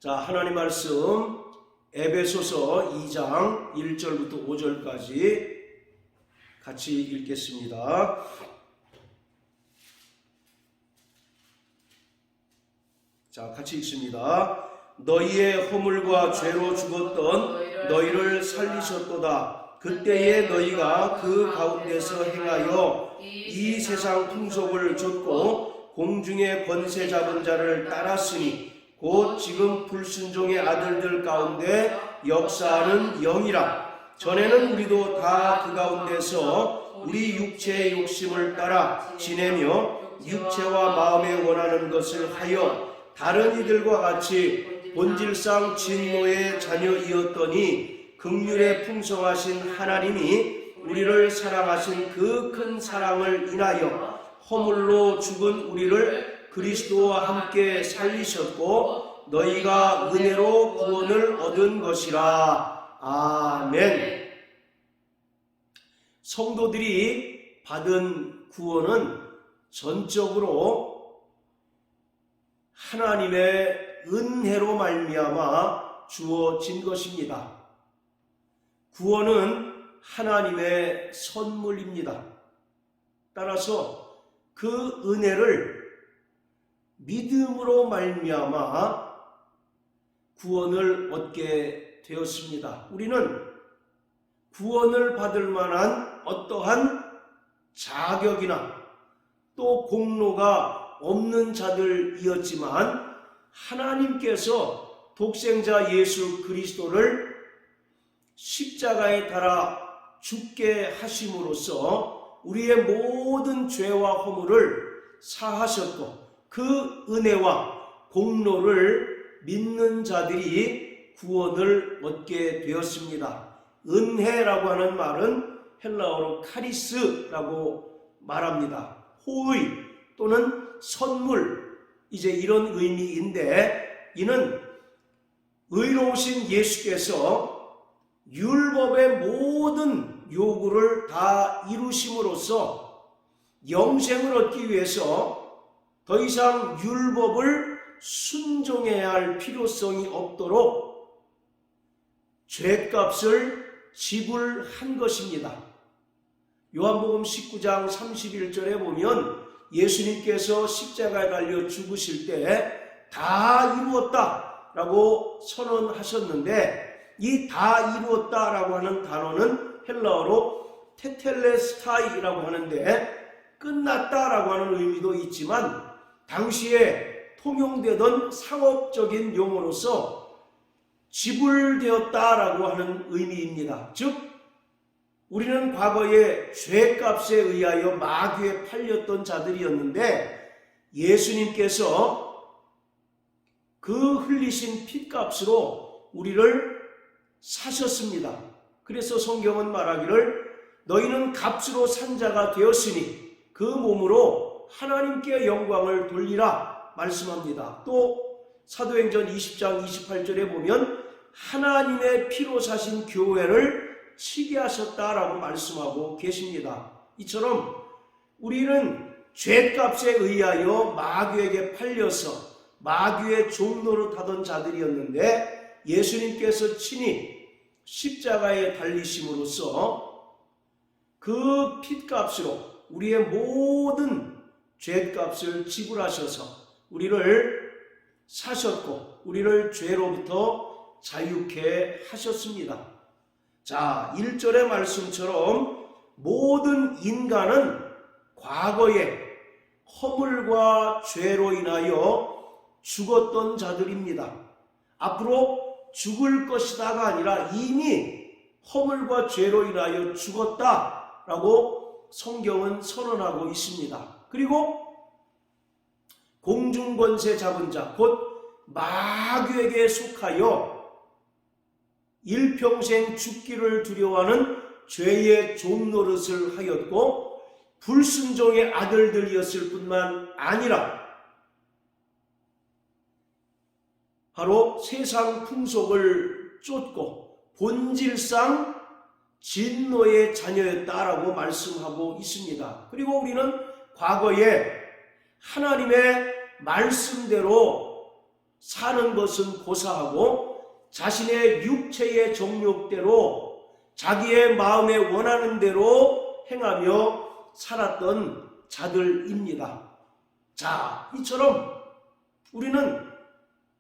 자, 하나님 말씀 에베소서 2장 1절부터 5절까지 같이 읽겠습니다. 자, 같이 읽습니다. 너희의 허물과 죄로 죽었던 너희를 살리셨도다. 그때에 너희가 그 가운데서 행하여 이 세상 풍속을 좇고 공중의 권세 잡은 자를 따랐으니 곧 지금 불순종의 아들들 가운데 역사하는 영이라. 전에는 우리도 다 그 가운데서 우리 육체의 욕심을 따라 지내며 육체와 마음에 원하는 것을 하여 다른 이들과 같이 본질상 진노의 자녀이었더니 긍휼에 풍성하신 하나님이 우리를 사랑하신 그 큰 사랑을 인하여 허물로 죽은 우리를 그리스도와 함께 살리셨고 너희가 은혜로 구원을 얻은 것이라. 아멘. 성도들이 받은 구원은 전적으로 하나님의 은혜로 말미암아 주어진 것입니다. 구원은 하나님의 선물입니다. 따라서 그 은혜를 믿음으로 말미암아 구원을 얻게 되었습니다. 우리는 구원을 받을 만한 어떠한 자격이나 또 공로가 없는 자들이었지만 하나님께서 독생자 예수 그리스도를 십자가에 달아 죽게 하심으로써 우리의 모든 죄와 허물을 사하셨고 그 은혜와 공로를 믿는 자들이 구원을 얻게 되었습니다. 은혜라고 하는 말은 헬라어로 카리스라고 말합니다. 호의 또는 선물, 이제 이런 의미인데 이는 의로우신 예수께서 율법의 모든 요구를 다 이루심으로써 영생을 얻기 위해서 더 이상 율법을 순종해야 할 필요성이 없도록 죄값을 지불한 것입니다. 요한복음 19장 31절에 보면 예수님께서 십자가에 달려 죽으실 때 다 이루었다 라고 선언하셨는데 이 다 이루었다 라고 하는 단어는 헬라어로 테텔레스타이라고 하는데 끝났다 라고 하는 의미도 있지만 당시에 통용되던 상업적인 용어로서 지불되었다 라고 하는 의미입니다. 즉 우리는 과거에 죄값에 의하여 마귀에 팔렸던 자들이었는데 예수님께서 그 흘리신 핏값으로 우리를 사셨습니다. 그래서 성경은 말하기를 너희는 값으로 산 자가 되었으니 그 몸으로 하나님께 영광을 돌리라 말씀합니다. 또 사도행전 20장 28절에 보면 하나님의 피로 사신 교회를 치게 하셨다라고 말씀하고 계십니다. 이처럼 우리는 죄값에 의하여 마귀에게 팔려서 마귀의 종노릇 하던 자들이었는데 예수님께서 친히 십자가에 달리심으로써 그 핏값으로 우리의 모든 죄값을 지불하셔서 우리를 사셨고 우리를 죄로부터 자유케 하셨습니다. 자, 1절의 말씀처럼 모든 인간은 과거에 허물과 죄로 인하여 죽었던 자들입니다. 앞으로 죽을 것이다가 아니라 이미 허물과 죄로 인하여 죽었다라고 성경은 선언하고 있습니다. 그리고 공중권세 잡은 자, 곧 마귀에게 속하여 일평생 죽기를 두려워하는 죄의 종노릇을 하였고 불순종의 아들들이었을 뿐만 아니라 바로 세상 풍속을 쫓고 본질상 진노의 자녀였다라고 말씀하고 있습니다. 그리고 우리는 과거에 하나님의 말씀대로 사는 것은 고사하고 자신의 육체의 정욕대로 자기의 마음에 원하는 대로 행하며 살았던 자들입니다. 자, 이처럼 우리는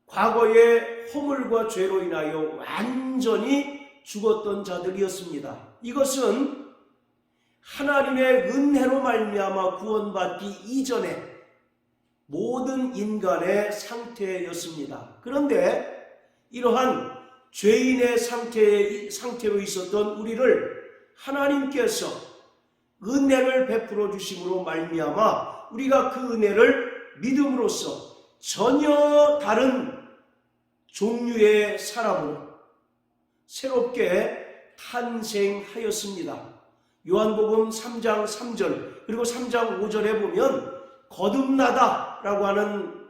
과거의 허물과 죄로 인하여 완전히 죽었던 자들이었습니다. 이것은 하나님의 은혜로 말미암아 구원받기 이전에 모든 인간의 상태였습니다. 그런데 이러한 죄인의 상태로 있었던 우리를 하나님께서 은혜를 베풀어 주심으로 말미암아 우리가 그 은혜를 믿음으로써 전혀 다른 종류의 사람으로 새롭게 탄생하였습니다. 요한복음 3장 3절 그리고 3장 5절에 보면 거듭나다 라고 하는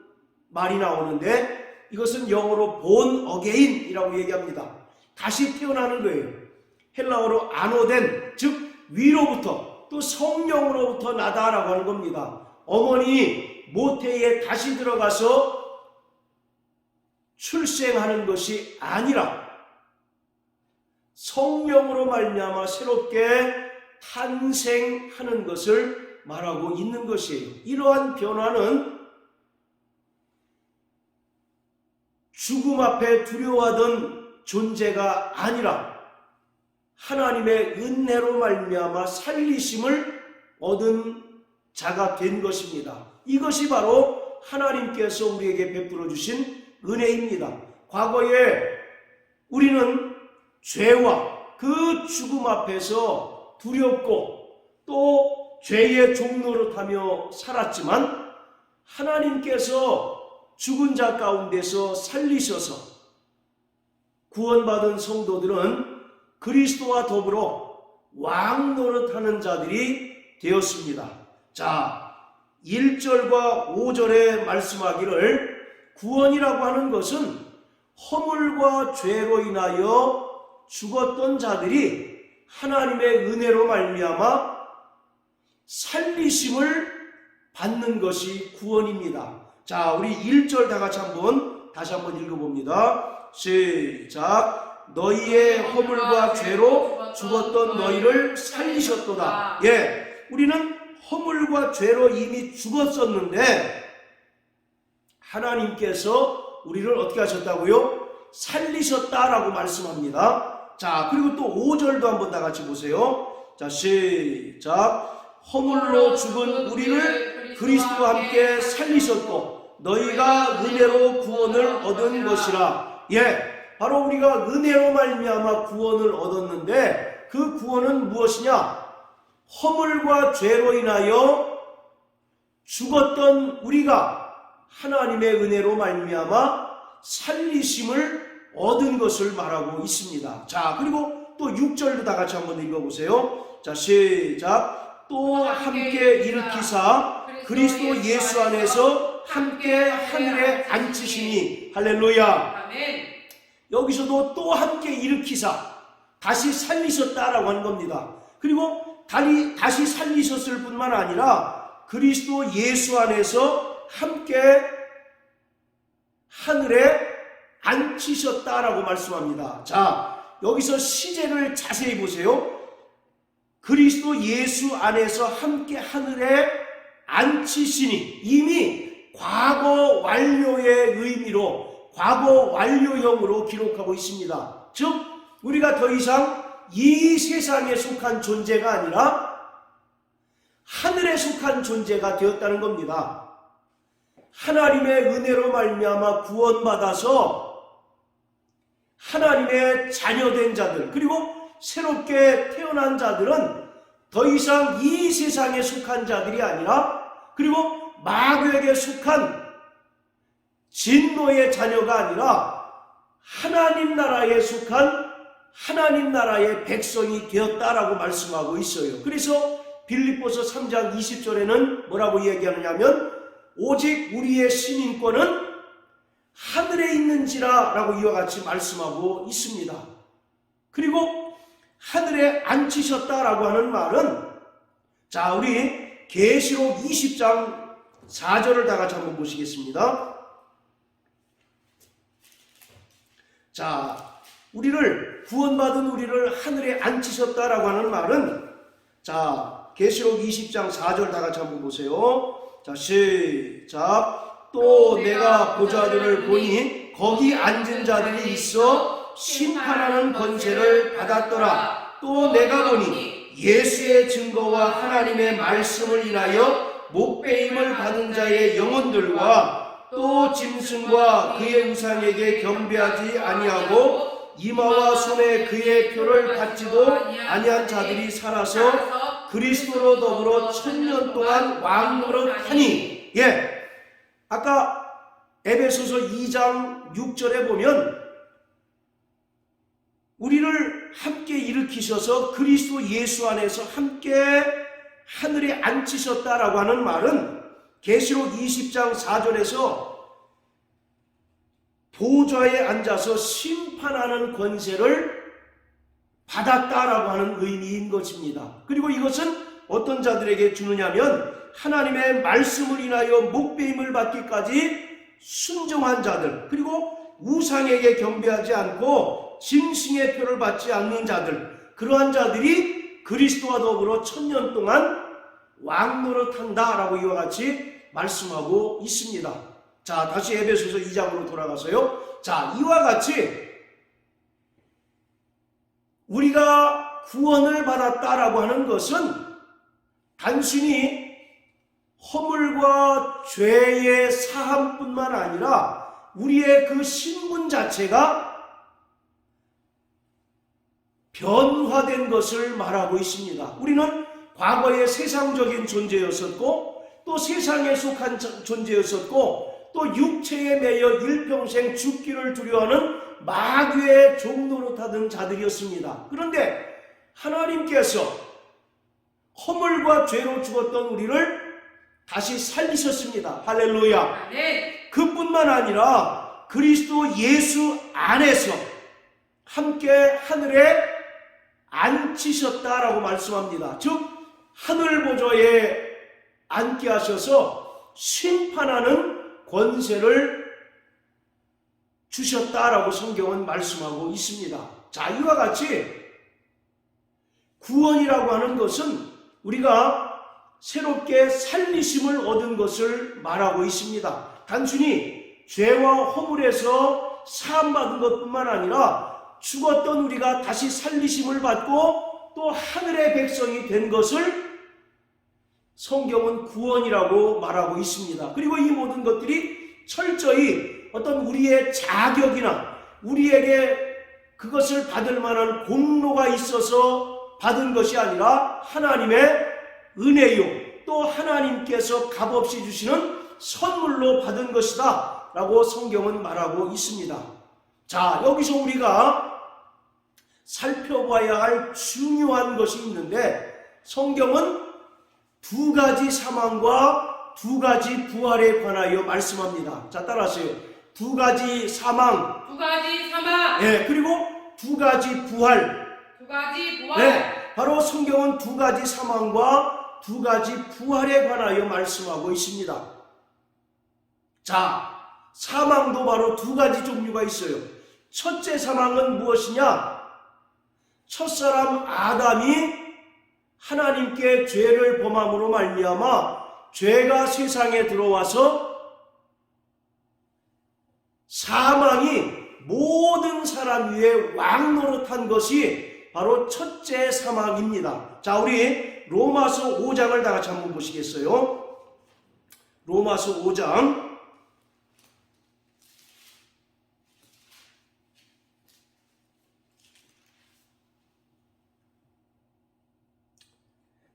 말이 나오는데 이것은 영어로 born again이라고 얘기합니다. 다시 태어나는 거예요. 헬라어로 아노덴, 즉 위로부터 또 성령으로부터 나다라고 하는 겁니다. 어머니 모태에 다시 들어가서 출생하는 것이 아니라 성령으로 말미암아 새롭게 탄생하는 것을 말하고 있는 것이에요. 이러한 변화는 죽음 앞에 두려워하던 존재가 아니라 하나님의 은혜로 말미암아 살리심을 얻은 자가 된 것입니다. 이것이 바로 하나님께서 우리에게 베풀어 주신 은혜입니다. 과거에 우리는 죄와 그 죽음 앞에서 두렵고 또 죄의 종노릇하며 살았지만 하나님께서 죽은 자 가운데서 살리셔서 구원받은 성도들은 그리스도와 더불어 왕 노릇하는 자들이 되었습니다. 자, 1절과 5절에 말씀하기를 구원이라고 하는 것은 허물과 죄로 인하여 죽었던 자들이 하나님의 은혜로 말미암아 살리심을 받는 것이 구원입니다. 자, 우리 1절 다 같이 다시 한번 읽어봅니다. 시작. 너희의 허물과 죄로 죽었던 너희를 살리셨도다. 예, 우리는 허물과 죄로 이미 죽었었는데 하나님께서 우리를 어떻게 하셨다고요? 살리셨다라고 말씀합니다. 자, 그리고 또 5절도 한번 다 같이 보세요. 자, 시작. 허물로 죽은 우리를 그리스도와 함께 살리셨고 너희가 은혜로 구원을 얻은 것이라. 예, 바로 우리가 은혜로 말미암아 구원을 얻었는데 그 구원은 무엇이냐? 허물과 죄로 인하여 죽었던 우리가 하나님의 은혜로 말미암아 살리심을 얻은 것을 말하고 있습니다. 자, 그리고 또 6절도 다 같이 한번 읽어보세요. 자, 시작. 또 함께 일으키사 그리스도 예수 안에서 함께 하늘에 앉히시니. 할렐루야. 여기서도 또 함께 일으키사 다시 살리셨다라고 하는 겁니다. 그리고 다시 살리셨을 뿐만 아니라 그리스도 예수 안에서 함께 하늘에 앉히셨다라고 말씀합니다. 자, 여기서 시제를 자세히 보세요. 그리스도 예수 안에서 함께 하늘에 앉히시니, 이미 과거 완료의 의미로 과거 완료형으로 기록하고 있습니다. 즉 우리가 더 이상 이 세상에 속한 존재가 아니라 하늘에 속한 존재가 되었다는 겁니다. 하나님의 은혜로 말미암아 구원받아서 하나님의 자녀된 자들, 그리고 새롭게 태어난 자들은 더 이상 이 세상에 속한 자들이 아니라, 그리고 마귀에게 속한 진노의 자녀가 아니라 하나님 나라에 속한 하나님 나라의 백성이 되었다라고 말씀하고 있어요. 그래서 빌립보서 3장 20절에는 뭐라고 얘기하느냐면 오직 우리의 시민권은 하늘에 있는지라 라고 이와 같이 말씀하고 있습니다. 그리고 하늘에 앉히셨다라고 하는 말은, 자, 우리 계시록 20장 4절을 다 같이 한번 보시겠습니다. 자, 우리를 구원받은 우리를 하늘에 앉히셨다라고 하는 말은 자, 계시록 20장 4절 다 같이 한번 보세요. 자, 시작. 또 내가 보좌들을 보니 거기 앉은 자들이 있어 심판하는 권세를 받았더라. 또 내가 보니 예수의 증거와 하나님의 말씀을 인하여 목배임을 받은 자의 영혼들과 또 짐승과 그의 우상에게 경배하지 아니하고 이마와 손에 그의 표를 받지도 아니한 자들이 살아서 그리스도로 더불어 1000년 동안 왕노릇하니. 예, 아까 에베소서 2장 6절에 보면 우리를 함께 일으키셔서 그리스도 예수 안에서 함께 하늘에 앉히셨다라고 하는 말은 계시록 20장 4절에서 보좌에 앉아서 심판하는 권세를 받았다라고 하는 의미인 것입니다. 그리고 이것은 어떤 자들에게 주느냐면 하나님의 말씀을 인하여 목배임을 받기까지 순종한 자들, 그리고 우상에게 경배하지 않고 짐승의 표를 받지 않는 자들, 그러한 자들이 그리스도와 더불어 1000년 동안 왕노릇한다라고 이와 같이 말씀하고 있습니다. 자, 다시 에베소서 2장으로 돌아가서요. 자, 이와 같이 우리가 구원을 받았다라고 하는 것은 단순히 허물과 죄의 사함뿐만 아니라 우리의 그 신분 자체가 변화된 것을 말하고 있습니다. 우리는 과거에 세상적인 존재였었고 또 세상에 속한 존재였었고 또 육체에 매여 일평생 죽기를 두려워하는 마귀의 종노릇하던 자들이었습니다. 그런데 하나님께서 허물과 죄로 죽었던 우리를 다시 살리셨습니다. 할렐루야. 네. 그뿐만 아니라 그리스도 예수 안에서 함께 하늘에 앉히셨다라고 말씀합니다. 즉 하늘 보좌에 앉게 하셔서 심판하는 권세를 주셨다라고 성경은 말씀하고 있습니다. 자, 이와 같이 구원이라고 하는 것은 우리가 새롭게 살리심을 얻은 것을 말하고 있습니다. 단순히 죄와 허물에서 사함받은 것뿐만 아니라 죽었던 우리가 다시 살리심을 받고 또 하늘의 백성이 된 것을 성경은 구원이라고 말하고 있습니다. 그리고 이 모든 것들이 철저히 어떤 우리의 자격이나 우리에게 그것을 받을 만한 공로가 있어서 받은 것이 아니라 하나님의 은혜요, 또 하나님께서 값없이 주시는 선물로 받은 것이다 라고 성경은 말하고 있습니다. 자, 여기서 우리가 살펴봐야 할 중요한 것이 있는데 성경은 두 가지 사망과 두 가지 부활에 관하여 말씀합니다. 자, 따라하세요. 두 가지 사망. 두 가지 사망. 네, 그리고 두 가지 부활. 두 가지 부활. 네, 바로 성경은 두 가지 사망과 두 가지 부활에 관하여 말씀하고 있습니다. 자, 사망도 바로 두 가지 종류가 있어요. 첫째 사망은 무엇이냐? 첫사람 아담이 하나님께 죄를 범함으로 말미암아 죄가 세상에 들어와서 사망이 모든 사람 위에 왕노릇한 것이 바로 첫째 사망입니다. 자, 우리 로마서 5장을 다 같이 한번 보시겠어요? 로마서 5장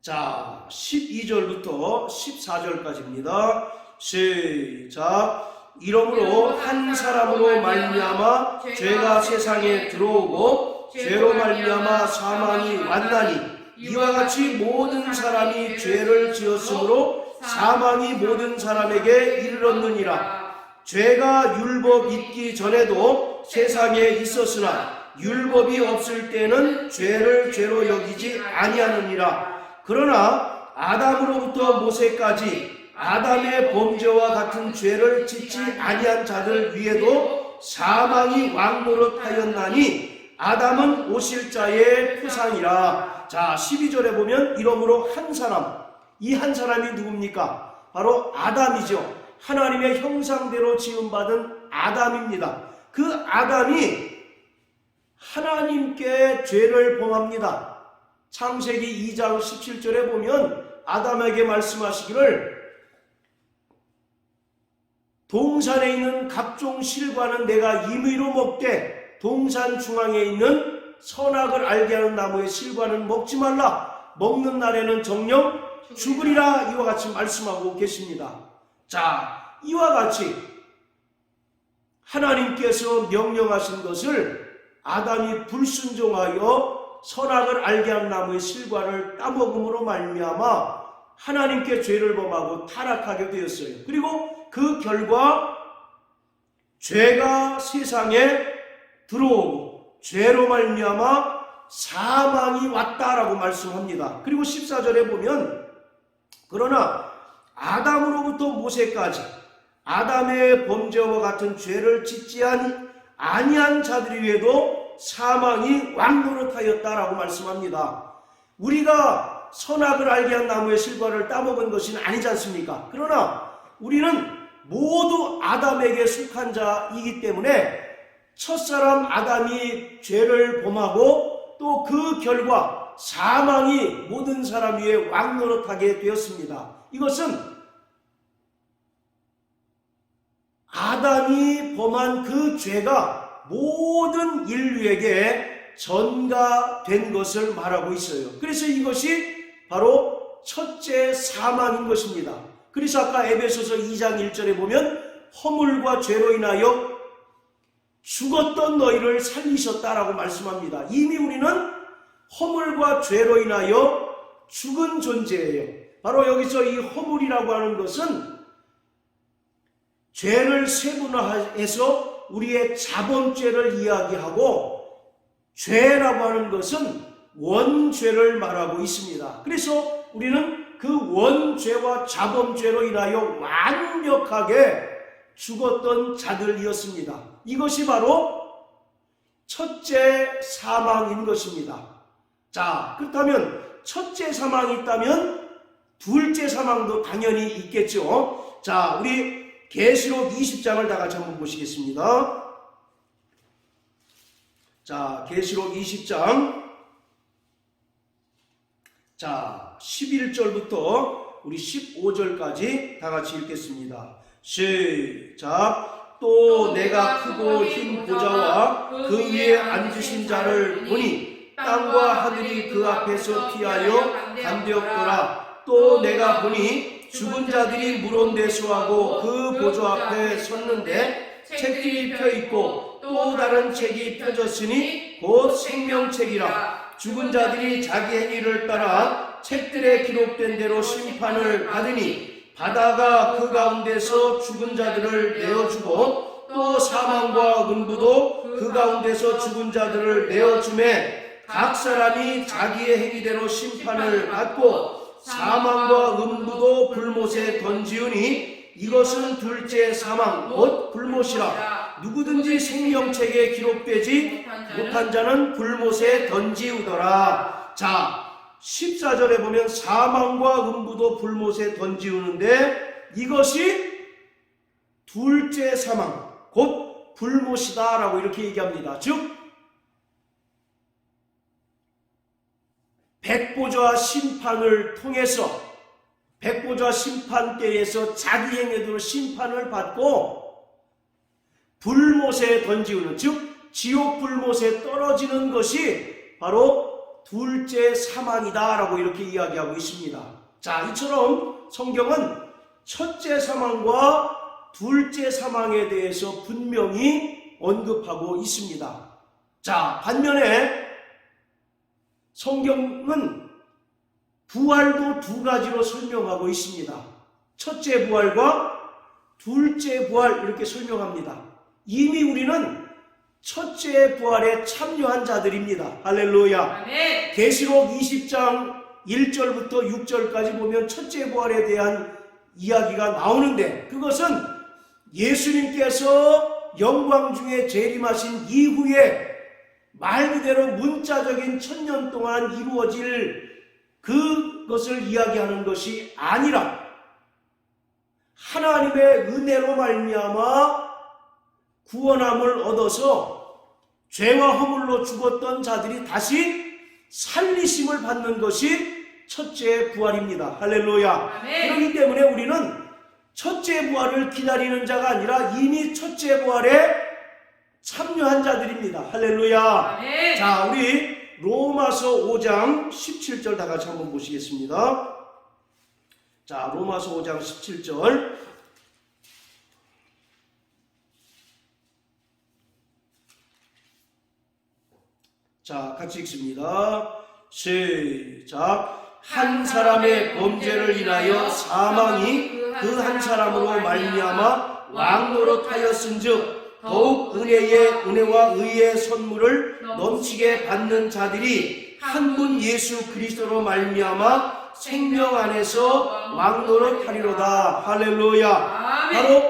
자, 12절부터 14절까지입니다. 시작. 이러므로 한 사람으로 말미암아 죄가 세상에 들어오고 죄로 말미암아 사망이 왔나니 이와 같이 모든 사람이 죄를 지었으므로 사망이 모든 사람에게 이르렀느니라. 죄가 율법 있기 전에도 세상에 있었으나 율법이 없을 때는 죄를 죄로 여기지 아니하느니라. 그러나 아담으로부터 모세까지 아담의 범죄와 같은 죄를 짓지 아니한 자들 위에도 사망이 왕노릇하였나니 아담은 오실 자의 표상이라. 자, 12절에 보면 이러므로 한 사람, 이 한 사람이 누굽니까? 바로 아담이죠. 하나님의 형상대로 지음받은 아담입니다. 그 아담이 하나님께 죄를 범합니다. 창세기 2장 17절에 보면 아담에게 말씀하시기를 동산에 있는 각종 실과는 내가 임의로 먹되 동산 중앙에 있는 선악을 알게 하는 나무의 실과는 먹지 말라. 먹는 날에는 정녕 죽으리라. 이와 같이 말씀하고 계십니다. 자, 이와 같이 하나님께서 명령하신 것을 아담이 불순종하여 선악을 알게 한 나무의 실과를 따먹음으로 말미암아 하나님께 죄를 범하고 타락하게 되었어요. 그리고 그 결과 죄가 세상에 들어오고 죄로 말미암아 사망이 왔다라고 말씀합니다. 그리고 14절에 보면 그러나 아담으로부터 모세까지 아담의 범죄와 같은 죄를 짓지 아니한 자들 위에도 사망이 왕노릇하였다라고 말씀합니다. 우리가 선악을 알게 한 나무의 실과를 따먹은 것은 아니지 않습니까? 그러나 우리는 모두 아담에게 속한 자이기 때문에 첫사람 아담이 죄를 범하고 또 그 결과 사망이 모든 사람 위에 왕노릇하게 되었습니다. 이것은 아담이 범한 그 죄가 모든 인류에게 전가된 것을 말하고 있어요. 그래서 이것이 바로 첫째 사망인 것입니다. 그래서 아까 에베소서 2장 1절에 보면 허물과 죄로 인하여 죽었던 너희를 살리셨다라고 말씀합니다. 이미 우리는 허물과 죄로 인하여 죽은 존재예요. 바로 여기서 이 허물이라고 하는 것은 죄를 세분화해서 우리의 자범죄를 이야기하고 죄라고 하는 것은 원죄를 말하고 있습니다. 그래서 우리는 그 원죄와 자범죄로 인하여 완벽하게 죽었던 자들이었습니다. 이것이 바로 첫째 사망인 것입니다. 자, 그렇다면 첫째 사망이 있다면 둘째 사망도 당연히 있겠죠. 자, 우리 계시록 20장을 다 같이 한번 보시겠습니다. 자, 계시록 20장. 자, 11절부터 우리 15절까지 다 같이 읽겠습니다. 시작. 또 내가 크고 흰 보좌와 그 위에 앉으신 자를 보니 땅과 하늘이 그 앞에서 피하여 간되었더라. 또 내가 보니 죽은 자들이 물온대수하고 그 보좌 앞에 섰는데 책들이 펴있고 또 다른 책이 펴졌으니 곧 생명책이라. 죽은 자들이 자기 행위를 따라 책들에 기록된 대로 심판을 받으니 바다가 그 가운데서 죽은 자들을 내어주고 또 사망과 음부도 그 가운데서 죽은 자들을 내어주매 각 사람이 자기의 행위대로 심판을 받고 사망과 음부도 불못에 던지우니 이것은 둘째 사망 곧 불못이라. 누구든지 생명책에 기록되지 못한 자는 불못에 던지우더라. 자, 14절에 보면 사망과 음부도 불못에 던지우는데 이것이 둘째 사망 곧 불못이다 라고 이렇게 얘기합니다. 즉 백보좌 심판을 통해서 백보좌 심판대에서 자기 행위대로 심판을 받고 불못에 던지우는, 즉 지옥 불못에 떨어지는 것이 바로 둘째 사망이다 라고 이렇게 이야기하고 있습니다. 자, 이처럼 성경은 첫째 사망과 둘째 사망에 대해서 분명히 언급하고 있습니다. 자, 반면에 성경은 부활도 두 가지로 설명하고 있습니다. 첫째 부활과 둘째 부활 이렇게 설명합니다. 이미 우리는 첫째 부활에 참여한 자들입니다. 할렐루야. 아멘. 계시록 20장 1절부터 6절까지 보면 첫째 부활에 대한 이야기가 나오는데 그것은 예수님께서 영광 중에 재림하신 이후에 말 그대로 문자적인 1000년 동안 이루어질 그것을 이야기하는 것이 아니라 하나님의 은혜로 말미암아 구원함을 얻어서 죄와 허물로 죽었던 자들이 다시 살리심을 받는 것이 첫째 부활입니다. 할렐루야. 아멘. 그렇기 때문에 우리는 첫째 부활을 기다리는 자가 아니라 이미 첫째 부활에 참여한 자들입니다. 할렐루야. 아멘. 자, 우리 로마서 5장 17절 다 같이 한번 보시겠습니다. 자, 로마서 5장 17절. 자, 같이 읽습니다. 시작. 한 사람의 범죄를 인하여 사망이 그 한 사람으로 말미암아 왕노릇하였은즉 더욱 은혜와 의의 선물을 넘치게 받는 자들이 한 분 예수 그리스도로 말미암아 생명 안에서 왕노릇하리로다. 할렐루야. 바로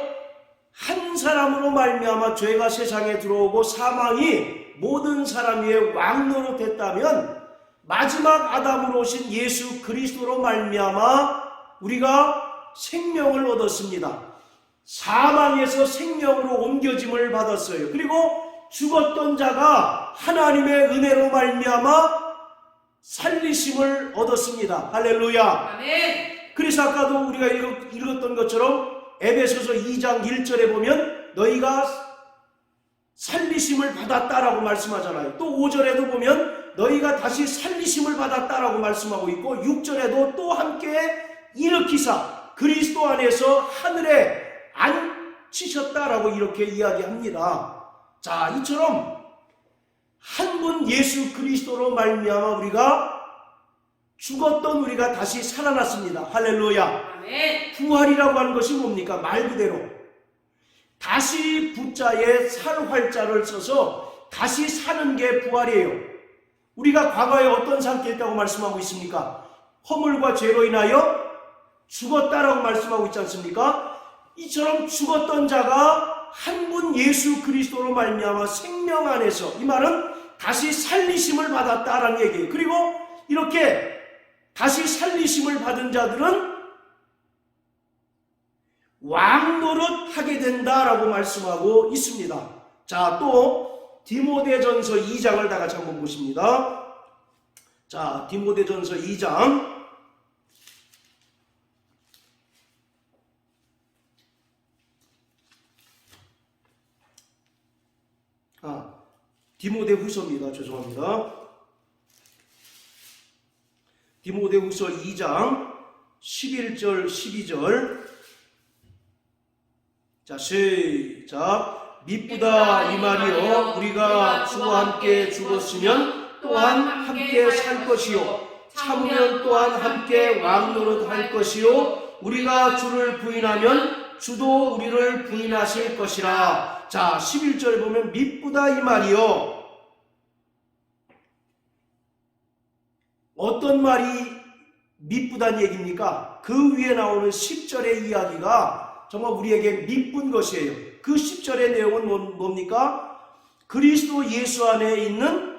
한 사람으로 말미암아 죄가 세상에 들어오고 사망이 모든 사람 위에 왕노릇했다면 마지막 아담으로 오신 예수 그리스도로 말미암아 우리가 생명을 얻었습니다. 사망에서 생명으로 옮겨짐을 받았어요. 그리고 죽었던 자가 하나님의 은혜로 말미암아 살리심을 얻었습니다. 할렐루야. 아멘. 그래서 아까도 우리가 읽었던 것처럼 에베소서 2장 1절에 보면 너희가 살리심을 받았다라고 말씀하잖아요. 또 5절에도 보면 너희가 다시 살리심을 받았다라고 말씀하고 있고 6절에도 또 함께 일으키사 그리스도 안에서 하늘에 앉히셨다라고 이렇게 이야기합니다. 자, 이처럼 한 분 예수 그리스도로 말미암아 우리가 죽었던 우리가 다시 살아났습니다. 할렐루야. 아멘. 부활이라고 하는 것이 뭡니까? 말 그대로 다시 부자에 살 활자를 써서 다시 사는 게 부활이에요. 우리가 과거에 어떤 상태였다고 말씀하고 있습니까? 허물과 죄로 인하여 죽었다라고 말씀하고 있지 않습니까? 이처럼 죽었던 자가 한 분 예수 그리스도로 말미암아 생명 안에서, 이 말은 다시 살리심을 받았다라는 얘기예요. 그리고 이렇게 다시 살리심을 받은 자들은 왕노릇 하게 된다라고 말씀하고 있습니다. 자, 또 디모데전서 2장을 다 같이 한번 보십니다. 자, 디모데전서 2장 디모데후서입니다. 죄송합니다. 디모데후서 2장 11절 12절. 자, 시작. 미쁘다 이 말이요 우리가 주와 함께 죽었으면 또한 함께 살 것이요 참으면 또한 함께 왕노릇 할 것이요 우리가 주를 부인하면 주도 우리를 부인하실 것이라. 자, 11절에 보면 미쁘다 이 말이요. 어떤 말이 미쁘다는 얘기입니까? 그 위에 나오는 10절의 이야기가 정말 우리에게 미쁜 것이에요. 그 10절의 내용은 뭡니까? 그리스도 예수 안에 있는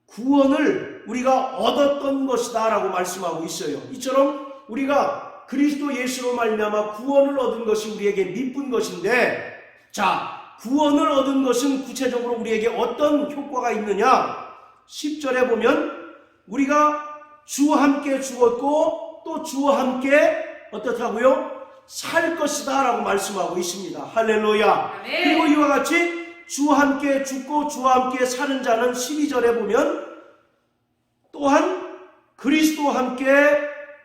구원을 우리가 얻었던 것이다 라고 말씀하고 있어요. 이처럼 우리가 그리스도 예수로 말미암아 구원을 얻은 것이 우리에게 미쁜 것인데, 자, 구원을 얻은 것은 구체적으로 우리에게 어떤 효과가 있느냐? 10절에 보면 우리가 주와 함께 죽었고 또 주와 함께 어떻다고요? 살 것이다 라고 말씀하고 있습니다. 할렐루야. 아멘. 그리고 이와 같이 주와 함께 죽고 주와 함께 사는 자는 12절에 보면 또한 그리스도와 함께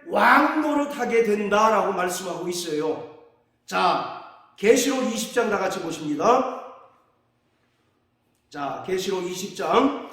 왕노릇하게 된다라고 말씀하고 있어요. 자, 계시록 20장 다 같이 보십니다. 자, 계시록 20장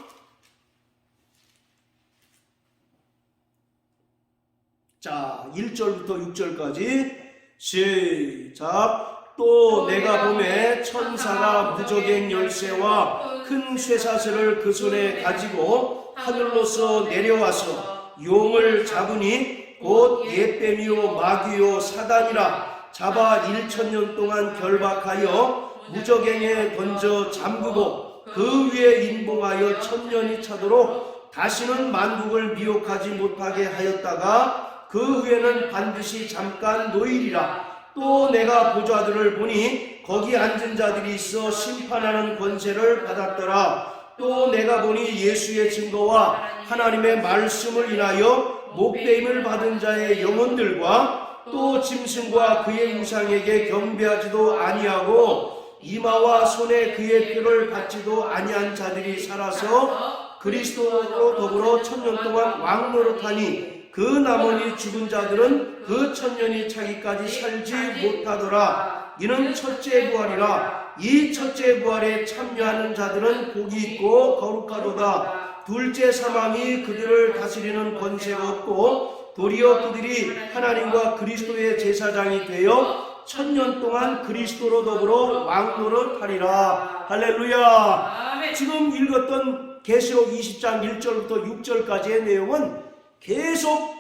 자, 1절부터 6절까지 시작. 또 내가 보매 천사가 무적의 열쇠와 큰 쇠사슬을 그 손에 가지고 하늘로서 내려와서 용을 잡으니 곧 옛뱀이요 마귀요 사단이라 잡아 1000년 동안 결박하여 무저갱에 던져 잠그고 그 위에 인봉하여 천년이 차도록 다시는 만국을 미혹하지 못하게 하였다가 그 후에는 반드시 잠깐 노일이라. 또 내가 보좌들을 보니 거기 앉은 자들이 있어 심판하는 권세를 받았더라. 또 내가 보니 예수의 증거와 하나님의 말씀을 인하여 목배임을 받은 자의 영혼들과 또 짐승과 그의 우상에게 경배하지도 아니하고 이마와 손에 그의 표를 받지도 아니한 자들이 살아서 그리스도로 더불어 천년 동안 왕노릇하니 그 나머지 죽은 자들은 그 천년이 차기까지 살지 못하더라. 이는 첫째 부활이라. 이 첫째 부활에 참여하는 자들은 복이 있고 거룩하도다. 둘째 사망이 그들을 다스리는 권세가 없고 도리어 그들이 하나님과 그리스도의 제사장이 되어 천년 동안 그리스도로 더불어 왕노릇하리라. 할렐루야. 지금 읽었던 계시록 20장 1절부터 6절까지의 내용은 계속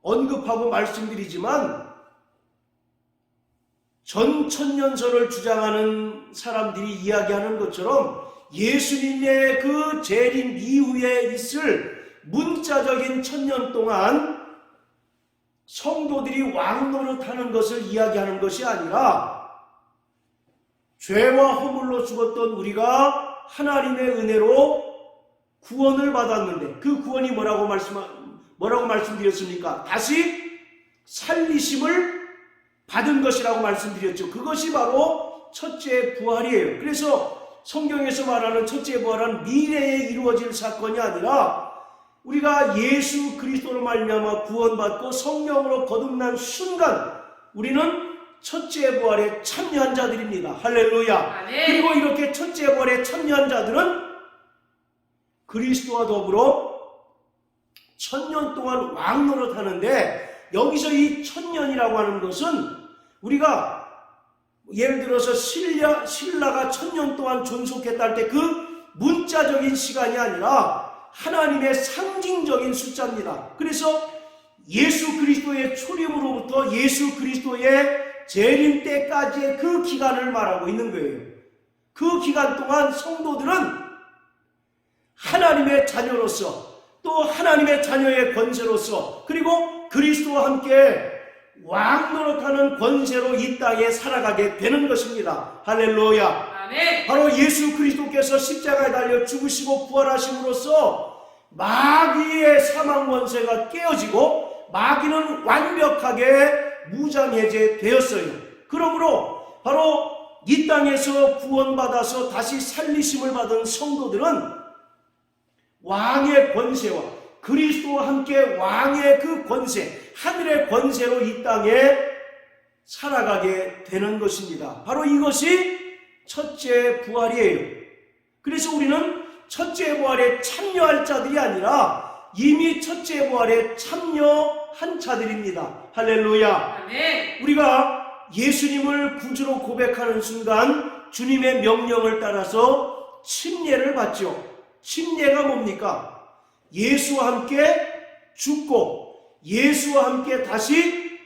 언급하고 말씀드리지만 전천년설을 주장하는 사람들이 이야기하는 것처럼 예수님의 그 재림 이후에 있을 문자적인 천년 동안 성도들이 왕노릇하는 것을 이야기하는 것이 아니라 죄와 허물로 죽었던 우리가 하나님의 은혜로 구원을 받았는데 그 구원이 뭐라고 말씀드렸습니까? 다시 살리심을 받은 것이라고 말씀드렸죠. 그것이 바로 첫째 부활이에요. 그래서 성경에서 말하는 첫째 부활은 미래에 이루어질 사건이 아니라 우리가 예수 그리스도로 말미암아 구원받고 성령으로 거듭난 순간 우리는 첫째 부활에 참여한 자들입니다. 할렐루야. 아멘. 그리고 이렇게 첫째 부활에 참여한 자들은 그리스도와 더불어 천년 동안 왕노릇 하는데 여기서 이 천년이라고 하는 것은 우리가 예를 들어서 신라가 천년 동안 존속했다 할 때 그 문자적인 시간이 아니라 하나님의 상징적인 숫자입니다. 그래서 예수 그리스도의 초림으로부터 예수 그리스도의 재림 때까지의 그 기간을 말하고 있는 거예요. 그 기간 동안 성도들은 하나님의 자녀로서 또 하나님의 자녀의 권세로서 그리고 그리스도와 함께 왕노릇하는 권세로 이 땅에 살아가게 되는 것입니다. 할렐루야. 아멘. 바로 예수 그리스도께서 십자가에 달려 죽으시고 부활하심으로써 마귀의 사망 권세가 깨어지고 마귀는 완벽하게 무장해제되었어요. 그러므로 바로 이 땅에서 구원받아서 다시 살리심을 받은 성도들은 왕의 권세와 그리스도와 함께 왕의 그 권세, 하늘의 권세로 이 땅에 살아가게 되는 것입니다. 바로 이것이 첫째 부활이에요. 그래서 우리는 첫째 부활에 참여할 자들이 아니라 이미 첫째 부활에 참여한 자들입니다. 할렐루야. 아멘. 우리가 예수님을 구주로 고백하는 순간 주님의 명령을 따라서 침례를 받죠. 침례가 뭡니까? 예수와 함께 죽고 예수와 함께 다시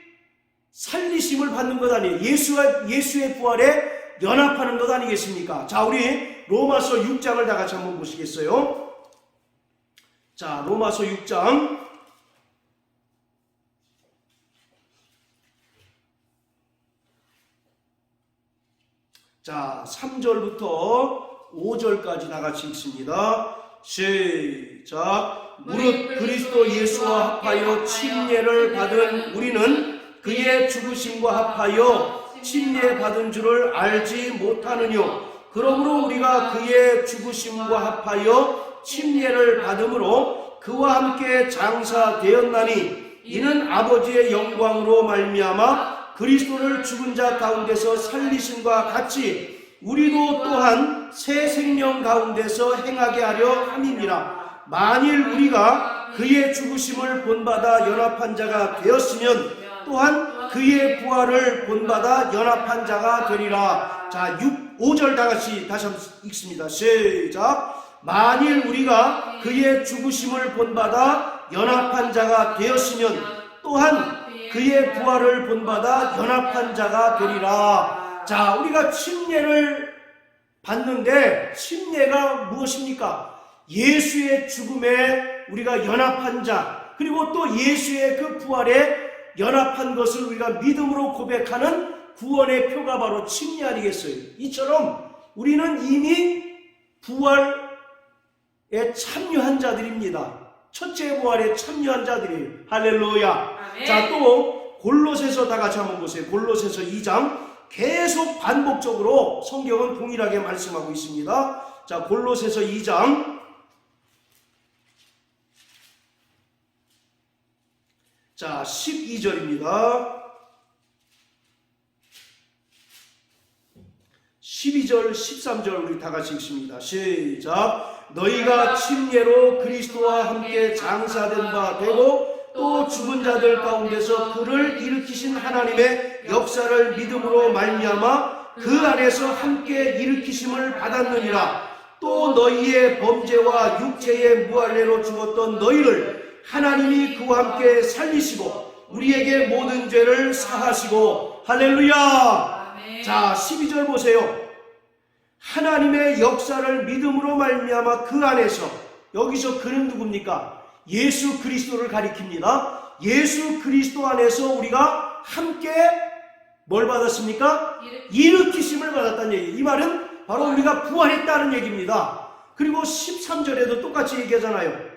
살리심을 받는 것 아니에요. 예수의 부활에 연합하는 것 아니겠습니까? 자, 우리 로마서 6장을 다 같이 한번 보시겠어요? 자, 로마서 6장 자, 3절부터 5절까지 다 같이 읽습니다. 시작. 무릇 그리스도 예수와 합하여 침례를 받은 우리는 그의 죽으심과 합하여 침례 받은 줄을 알지 못하느뇨. 그러므로 우리가 그의 죽으심과 합하여 침례를 받음으로 그와 함께 장사되었나니 이는 아버지의 영광으로 말미암아 그리스도를 죽은 자 가운데서 살리심과 같이 우리도 또한 새 생명 가운데서 행하게 하려 함이니라. 만일 우리가 그의 죽으심을 본받아 연합한 자가 되었으면 또한 그의 부활을 본받아 연합한 자가 되리라. 자, 5절 다 같이 다시 한번 읽습니다. 시작. 만일 우리가 그의 죽으심을 본받아 연합한 자가 되었으면 또한 그의 부활을 본받아 연합한 자가 되리라. 자, 우리가 침례를 받는데 침례가 무엇입니까? 예수의 죽음에 우리가 연합한 자, 그리고 또 예수의 그 부활에 연합한 것을 우리가 믿음으로 고백하는 구원의 표가 바로 침례 아니겠어요? 이처럼 우리는 이미 부활에 참여한 자들입니다. 첫째 부활에 참여한 자들이에요. 할렐루야. 아멘. 자, 또 골로새서 다 같이 한번 보세요. 골로새서 2장 계속 반복적으로 성경은 동일하게 말씀하고 있습니다. 자, 골로새서 2장 자 12절입니다. 12절 13절 우리 다 같이 읽습니다. 시작. 너희가 침례로 그리스도와 함께 장사된 바 되고 또 죽은 자들 가운데서 그를 일으키신 하나님의 역사를 믿음으로 말미암아 그 안에서 함께 일으키심을 받았느니라. 또 너희의 범죄와 육체의 무할례로 죽었던 너희를 하나님이 그와 함께 살리시고 우리에게 모든 죄를 사하시고 할렐루야. 아멘. 자 12절 보세요. 하나님의 역사를 믿음으로 말미암아 그 안에서, 여기서 그는 누굽니까? 예수 그리스도를 가리킵니다. 예수 그리스도 안에서 우리가 함께 뭘 받았습니까? 일으키심을 받았다는 얘기. 이 말은 바로 우리가 부활했다는 얘기입니다. 그리고 13절에도 똑같이 얘기하잖아요.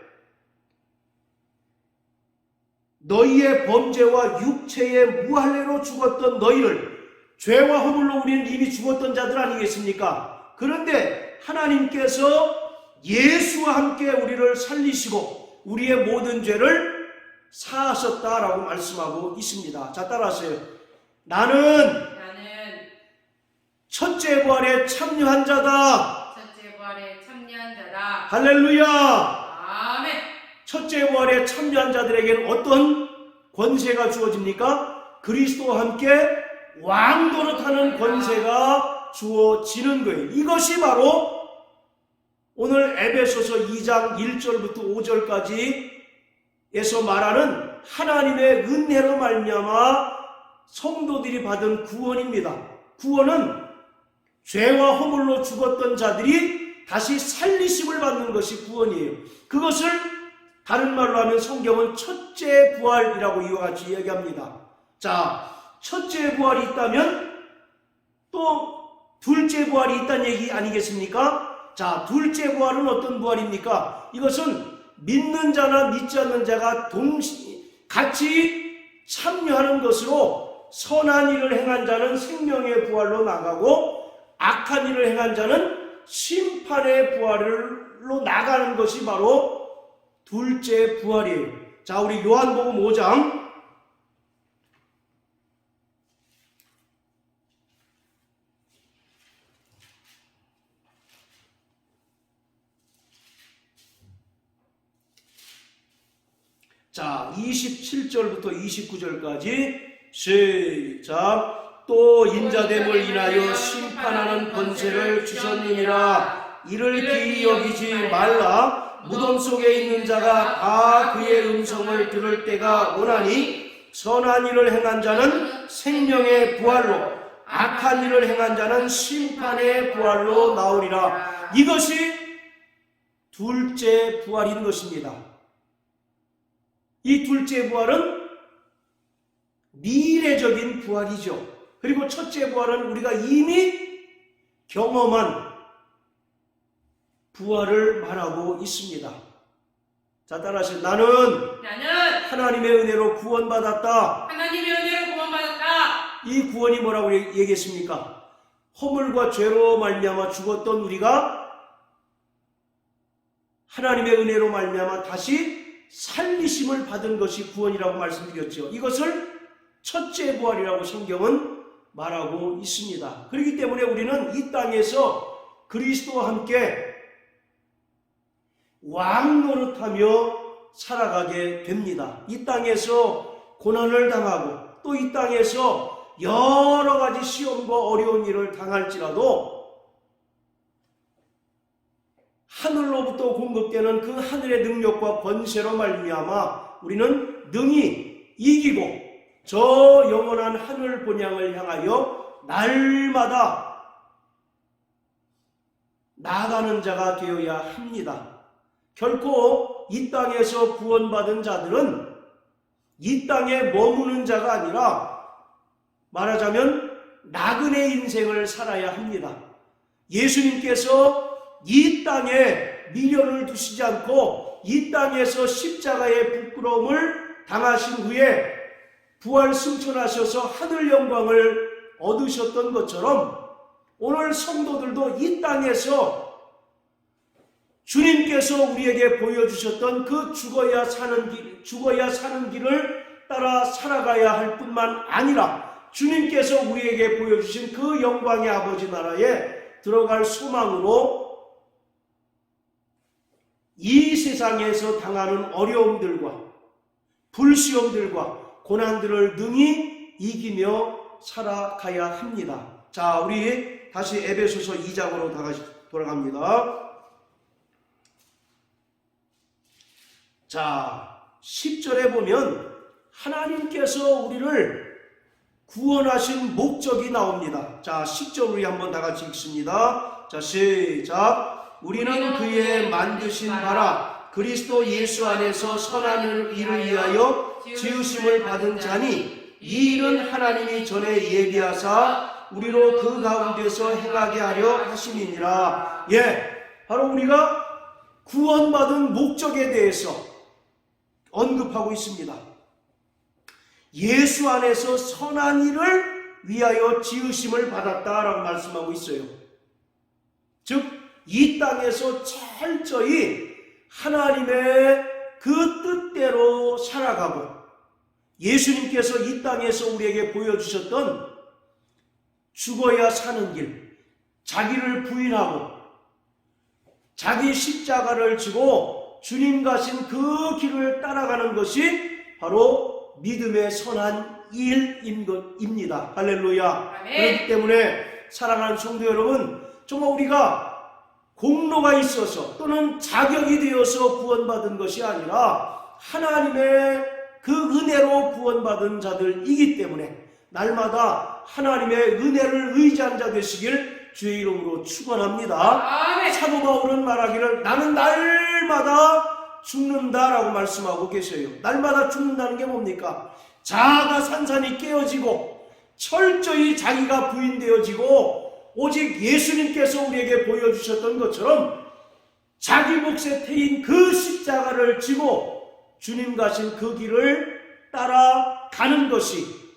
너희의 범죄와 육체의 무할례로 죽었던 너희를, 죄와 허물로 우리는 이미 죽었던 자들 아니겠습니까? 그런데 하나님께서 예수와 함께 우리를 살리시고 우리의 모든 죄를 사하셨다라고 말씀하고 있습니다. 자, 따라하세요. 나는 첫째 부활에 참여한 자다. 첫째 부활에 참여한 자다. 할렐루야. 아멘. 첫째 부활에 참여한 자들에게는 어떤 권세가 주어집니까? 그리스도와 함께 왕노릇하는 권세가 주어지는 거예요. 이것이 바로 오늘 에베소서 2장 1절부터 5절까지에서 말하는 하나님의 은혜로 말미암아 성도들이 받은 구원입니다. 구원은 죄와 허물로 죽었던 자들이 다시 살리심을 받는 것이 구원이에요. 그것을 다른 말로 하면 성경은 첫째 부활이라고 이와 같이 이야기합니다. 자, 첫째 부활이 있다면 또 둘째 부활이 있다는 얘기 아니겠습니까? 자, 둘째 부활은 어떤 부활입니까? 이것은 믿는 자나 믿지 않는 자가 같이 참여하는 것으로 선한 일을 행한 자는 생명의 부활로 나가고 악한 일을 행한 자는 심판의 부활로 나가는 것이 바로 둘째 부활이에요. 자, 우리 요한복음 5장 자 27절부터 29절까지 시작. 또 인자됨을 인하여 심판하는 권세를 주셨느니라. 이를 기이 여기지 말라. 무덤 속에 있는 자가 다 그의 음성을 들을 때가 오나니 선한 일을 행한 자는 생명의 부활로, 악한 일을 행한 자는 심판의 부활로 나오리라. 이것이 둘째 부활인 것입니다. 이 둘째 부활은 미래적인 부활이죠. 그리고 첫째 부활은 우리가 이미 경험한 부활을 말하고 있습니다. 자, 따라하세요. 나는 하나님의 은혜로 구원받았다. 하나님의 은혜로 구원받았다. 이 구원이 뭐라고 얘기했습니까? 허물과 죄로 말미암아 죽었던 우리가 하나님의 은혜로 말미암아 다시 살리심을 받은 것이 구원이라고 말씀드렸죠. 이것을 첫째 부활이라고 성경은 말하고 있습니다. 그렇기 때문에 우리는 이 땅에서 그리스도와 함께 왕노릇하며 살아가게 됩니다. 이 땅에서 고난을 당하고 또 이 땅에서 여러 가지 시험과 어려운 일을 당할지라도 하늘로부터 공급되는 그 하늘의 능력과 권세로 말미암아 우리는 능히 이기고 저 영원한 하늘 본향을 향하여 날마다 나아가는 자가 되어야 합니다. 결코 이 땅에서 구원받은 자들은 이 땅에 머무는 자가 아니라 말하자면 나그네 인생을 살아야 합니다. 예수님께서 이 땅에 미련을 두시지 않고 이 땅에서 십자가의 부끄러움을 당하신 후에 부활 승천하셔서 하늘 영광을 얻으셨던 것처럼 오늘 성도들도 이 땅에서 주님께서 우리에게 보여주셨던 그 죽어야 사는 길을 따라 살아가야 할 뿐만 아니라 주님께서 우리에게 보여주신 그 영광의 아버지 나라에 들어갈 소망으로 이 세상에서 당하는 어려움들과 불시험들과 고난들을 능히 이기며 살아가야 합니다. 자, 우리 다시 에베소서 2장으로 다시 돌아갑니다. 자, 10절에 보면 하나님께서 우리를 구원하신 목적이 나옵니다. 자, 10절 우리 한번 다 같이 읽습니다. 자, 시작. 우리는 그의 만드신 바라 그리스도 예수 안에서 선한 일을 위하여 지으심을 받은 자니 이 일은 하나님이 전에 예비하사 우리로 그 가운데서 행하게 하려 하심이니라. 예, 바로 우리가 구원받은 목적에 대해서 언급하고 있습니다. 예수 안에서 선한 일을 위하여 지으심을 받았다라고 말씀하고 있어요. 즉, 이 땅에서 철저히 하나님의 그 뜻대로 살아가고 예수님께서 이 땅에서 우리에게 보여주셨던 죽어야 사는 길, 자기를 부인하고 자기 십자가를 지고 주님 가신 그 길을 따라가는 것이 바로 믿음의 선한 일인 것입니다. 할렐루야. 그렇기 때문에 사랑하는 성도 여러분, 정말 우리가 공로가 있어서 또는 자격이 되어서 구원받은 것이 아니라 하나님의 그 은혜로 구원받은 자들이기 때문에 날마다 하나님의 은혜를 의지한 자 되시길 주의 이름으로 축원합니다. 아멘. 사도 바울은 말하기를 나는 날마다 죽는다라고 말씀하고 계셔요. 날마다 죽는다는 게 뭡니까? 자아가 산산이 깨어지고 철저히 자기가 부인되어지고 오직 예수님께서 우리에게 보여주셨던 것처럼 자기 몫에 태인 그 십자가를 지고 주님 가신 그 길을 따라가는 것이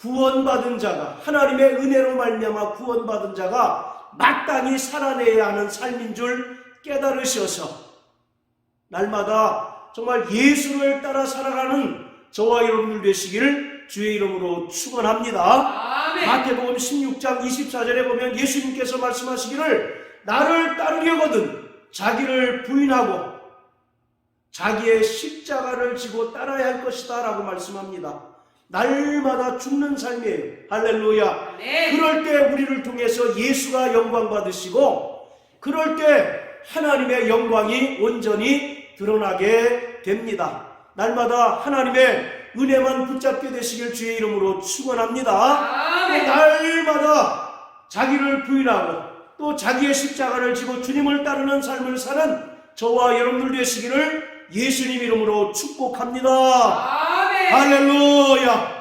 구원받은 자가, 하나님의 은혜로 말미암아 구원받은 자가 마땅히 살아내야 하는 삶인 줄 깨달으셔서 날마다 정말 예수를 따라 살아가는 저와 여러분들 되시기를 주의 이름으로 축원합니다. 마태복음 16장 24절에 보면 예수님께서 말씀하시기를 나를 따르려거든 자기를 부인하고 자기의 십자가를 지고 따라야 할 것이다 라고 말씀합니다. 날마다 죽는 삶이에요. 할렐루야. 네. 그럴 때 우리를 통해서 예수가 영광 받으시고 그럴 때 하나님의 영광이 온전히 드러나게 됩니다. 날마다 하나님의 은혜만 붙잡게 되시길 주의 이름으로 축원합니다. 날마다 자기를 부인하고 또 자기의 십자가를 지고 주님을 따르는 삶을 사는 저와 여러분들 되시기를 예수님 이름으로 축복합니다. 아멘. 할렐루야.